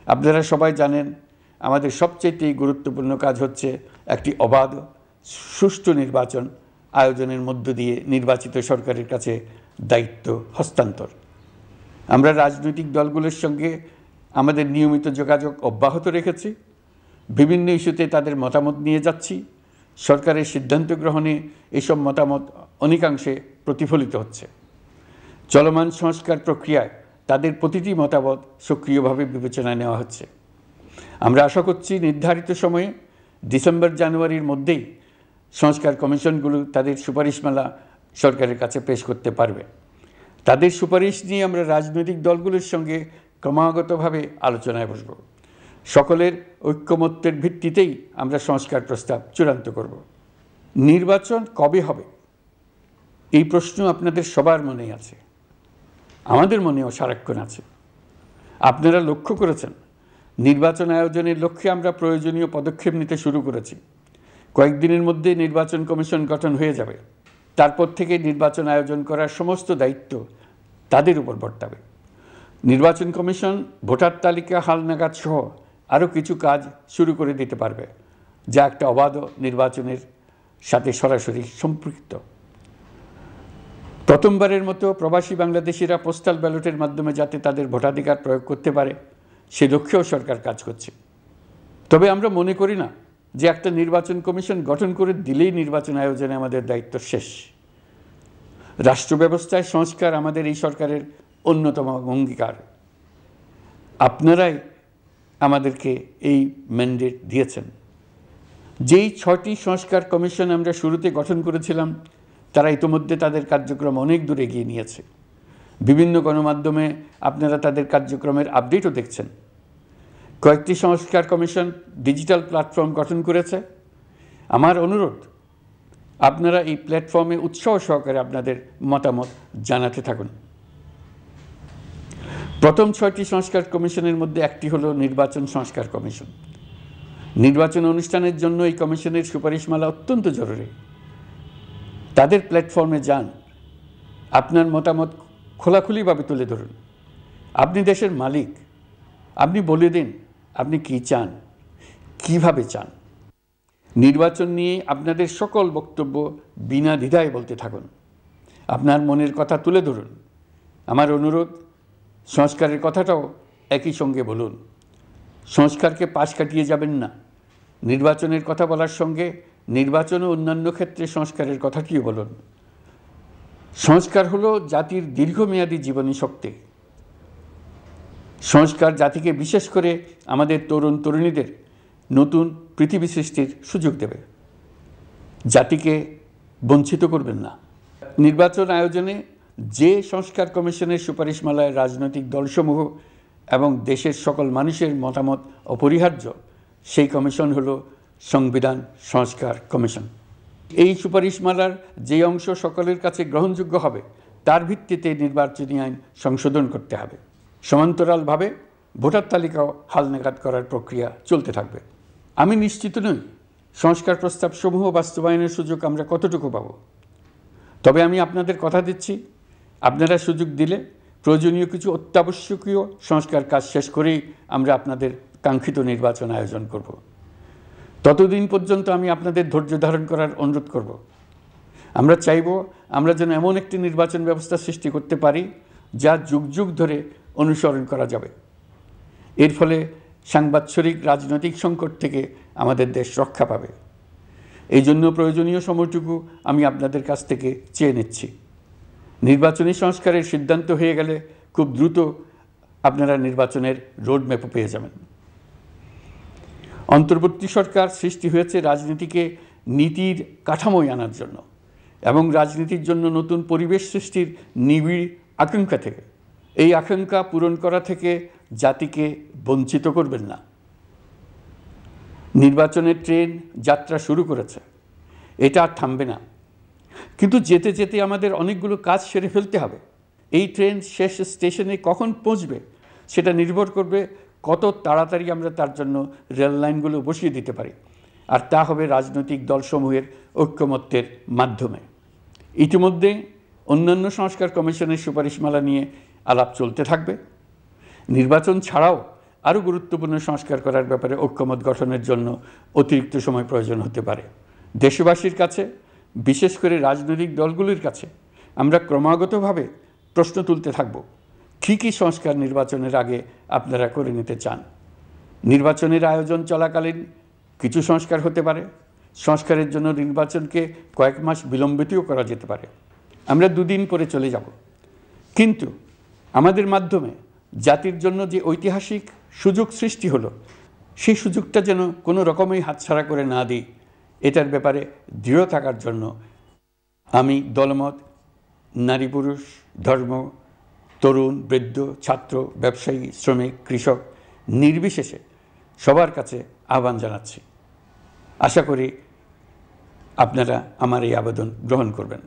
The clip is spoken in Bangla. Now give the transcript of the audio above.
আপনারা সবাই জানেন আমাদের সবচেয়ে গুরুত্বপূর্ণ কাজ হচ্ছে একটি অবাধ সুষ্ঠু নির্বাচন আয়োজনের মধ্য দিয়ে নির্বাচিত সরকারের কাছে দায়িত্ব হস্তান্তর। আমরা রাজনৈতিক দলগুলোর সঙ্গে আমাদের নিয়মিত যোগাযোগ অব্যাহত রেখেছি, বিভিন্ন ইস্যুতে তাদের মতামত নিয়ে যাচ্ছি। সরকারের সিদ্ধান্ত গ্রহণে এসব মতামত অনেকাংশে প্রতিফলিত হচ্ছে। চলমান সংস্কার প্রক্রিয়ায় তাদের প্রতিটি মতামত সক্রিয়ভাবে বিবেচনায় নেওয়া হচ্ছে। আমরা আশা করছি নির্ধারিত সময়ে ডিসেম্বর-জানুয়ারির মধ্যেই সংস্কার কমিশনগুলো তাদের সুপারিশমালা সরকারের কাছে পেশ করতে পারবে। তাদের সুপারিশ নিয়ে আমরা রাজনৈতিক দলগুলোর সঙ্গে ক্রমাগতভাবে আলোচনায় বসব। সকলের ঐক্যমত্যের ভিত্তিতেই আমরা সংস্কার প্রস্তাব চূড়ান্ত করব। নির্বাচন কবে হবে এই প্রশ্ন আপনাদের সবার মনেই আছে, আমাদের মনেও সারাক্ষণ আছে। আপনারা লক্ষ্য করেছেন নির্বাচন আয়োজনের লক্ষ্যে আমরা প্রয়োজনীয় পদক্ষেপ নিতে শুরু করেছি। কয়েকদিনের মধ্যে নির্বাচন কমিশন গঠন হয়ে যাবে। তারপর থেকে নির্বাচন আয়োজন করার সমস্ত দায়িত্ব তাদের উপর বর্তাবে। নির্বাচন কমিশন ভোটার তালিকা হালনাগাদ সহ আরও কিছু কাজ শুরু করে দিতে পারবে, যা একটা অবাধ নির্বাচনের সাথে সরাসরি সম্পৃক্ত। প্রথমবারের মতো প্রবাসী বাংলাদেশিরা পোস্টাল ব্যালটের মাধ্যমে যাতে তাদের ভোটাধিকার প্রয়োগ করতে পারে সে লক্ষ্যেও সরকার কাজ করছে। তবে আমরা মনে করি না যে একটা নির্বাচন কমিশন গঠন করে দিলেই নির্বাচন আয়োজনে আমাদের দায়িত্ব শেষ। রাষ্ট্র ব্যবস্থায় সংস্কার আমাদের এই সরকারের অন্যতম অঙ্গীকার। আপনারাই আমাদেরকে এই ম্যান্ডেট দিয়েছেন। যেই 6টি সংস্কার কমিশন আমরা শুরুতে গঠন করেছিলাম তারা ইতোমধ্যে তাদের কার্যক্রম অনেক দূর এগিয়ে নিয়েছে। বিভিন্ন গণমাধ্যমে আপনারা তাদের কার্যক্রমের আপডেটও দেখছেন। কয়েকটি সংস্কার কমিশন ডিজিটাল প্ল্যাটফর্ম গঠন করেছে। আমার অনুরোধ আপনারা এই প্ল্যাটফর্মে উৎসাহ সহকারে আপনাদের মতামত জানাতে থাকুন। প্রথম 6টি সংস্কার কমিশনের মধ্যে একটি হলো নির্বাচন সংস্কার কমিশন। নির্বাচন অনুষ্ঠানের জন্য এই কমিশনের সুপারিশমালা অত্যন্ত জরুরি। তাদের প্ল্যাটফর্মে যান, আপনার মতামত খোলাখুলিভাবে তুলে ধরুন। আপনি দেশের মালিক, আপনি বলে দিন আপনি কি চান, কিভাবে চান। নির্বাচন নিয়ে আপনাদের সকল বক্তব্য বিনা দ্বিধায় বলতে থাকুন। আপনার মনের কথা তুলে ধরুন। আমার অনুরোধ সংস্কারের কথাটাও একই সঙ্গে বলুন। সংস্কারকে পাশ কাটিয়ে যাবেন না। নির্বাচনের কথা বলার সঙ্গে নির্বাচন ও অন্যান্য ক্ষেত্রে সংস্কারের কথাটিও বলুন। সংস্কার হলো জাতির দীর্ঘমেয়াদী জীবনী শক্তি। সংস্কার জাতিকে বিশেষ করে আমাদের তরুণ তরুণীদের নতুন পৃথিবী সৃষ্টির সুযোগ দেবে। জাতিকে বঞ্চিত করবেন না। নির্বাচন আয়োজনে যে সংস্কার কমিশনের সুপারিশমালায় রাজনৈতিক দলসমূহ এবং দেশের সকল মানুষের মতামত অপরিহার্য, সেই কমিশন হলো সংবিধান সংস্কার কমিশন। এই সুপারিশমালার যে অংশ সকলের কাছে গ্রহণযোগ্য হবে তার ভিত্তিতে নির্বাচনী আইন সংশোধন করতে হবে। সমান্তরালভাবে ভোটার তালিকাও হালনাগাদ করার প্রক্রিয়া চলতে থাকবে। আমি নিশ্চিত নই সংস্কার প্রস্তাবসমূহ বাস্তবায়নের সুযোগ আমরা কতটুকু পাব। তবে আমি আপনাদের কথা দিচ্ছি, আপনারা সুযোগ দিলে প্রয়োজনীয় কিছু অত্যাবশ্যকীয় সংস্কার কাজ শেষ করেই আমরা আপনাদের কাঙ্ক্ষিত নির্বাচন আয়োজন করব। ততদিন পর্যন্ত আমি আপনাদের ধৈর্য ধারণ করার অনুরোধ করব। আমরা চাইব আমরা যেন এমন একটি নির্বাচন ব্যবস্থা সৃষ্টি করতে পারি যা যুগ যুগ ধরে অনুসরণ করা যাবে। এর ফলে সাংবৎসরিক রাজনৈতিক সংকট থেকে আমাদের দেশ রক্ষা পাবে। এই জন্য প্রয়োজনীয় সময়টুকু আমি আপনাদের কাছ থেকে চেয়ে নিচ্ছি। নির্বাচনী সংস্কারের সিদ্ধান্ত হয়ে গেলে খুব দ্রুত আপনারা নির্বাচনের রোডম্যাপও পেয়ে যাবেন। অন্তর্বর্তী সরকার সৃষ্টি হয়েছে রাজনীতিকে নীতির কাঠামোয় আনার জন্য এবং রাজনীতির জন্য নতুন পরিবেশ সৃষ্টির নিবিড় আকাঙ্ক্ষা থেকে। এই আকাঙ্ক্ষা পূরণ করা থেকে জাতিকে বঞ্চিত করবেন না। নির্বাচনের ট্রেন যাত্রা শুরু করেছে, এটা আর থামবে না। কিন্তু যেতে যেতে আমাদের অনেকগুলো কাজ সেরে ফেলতে হবে। এই ট্রেন শেষ স্টেশনে কখন পৌঁছবে সেটা নির্ভর করবে কত তাড়াতাড়ি আমরা তার জন্য রেল লাইনগুলো বসিয়ে দিতে পারি, আর তা হবে রাজনৈতিক দলসমূহের ঐক্যমত্যের মাধ্যমে। ইতিমধ্যে অন্যান্য সংস্কার কমিশনের সুপারিশমালা নিয়ে আলাপ চলতে থাকবে। নির্বাচন ছাড়াও আরও গুরুত্বপূর্ণ সংস্কার করার ব্যাপারে ঐক্যমত গঠনের জন্য অতিরিক্ত সময় প্রয়োজন হতে পারে। দেশবাসীর কাছে, বিশেষ করে রাজনৈতিক দলগুলির কাছে আমরা ক্রমাগতভাবে প্রশ্ন তুলতে থাকব, কী সংস্কার নির্বাচনের আগে আপনারা করে নিতে চান। নির্বাচনের আয়োজন চলাকালীন কিছু সংস্কার হতে পারে, সংস্কারের জন্য নির্বাচনকে কয়েক মাস বিলম্বিতও করা যেতে পারে। আমরা দুদিন পরে চলে যাব, কিন্তু আমাদের মাধ্যমে জাতির জন্য যে ঐতিহাসিক সুযোগ সৃষ্টি হলো, সেই সুযোগটা যেন কোনো রকমেই হাতছাড়া করে না দিই, এটার ব্যাপারে দৃঢ় থাকার জন্য আমি দলমত, নারী পুরুষ, ধর্ম, তরুণ, বৃদ্ধ, ছাত্র, ব্যবসায়ী, শ্রমিক, কৃষক নির্বিশেষে সবার কাছে আহ্বান জানাচ্ছি। আশা করি আপনারা আমার এই আবেদন গ্রহণ করবেন।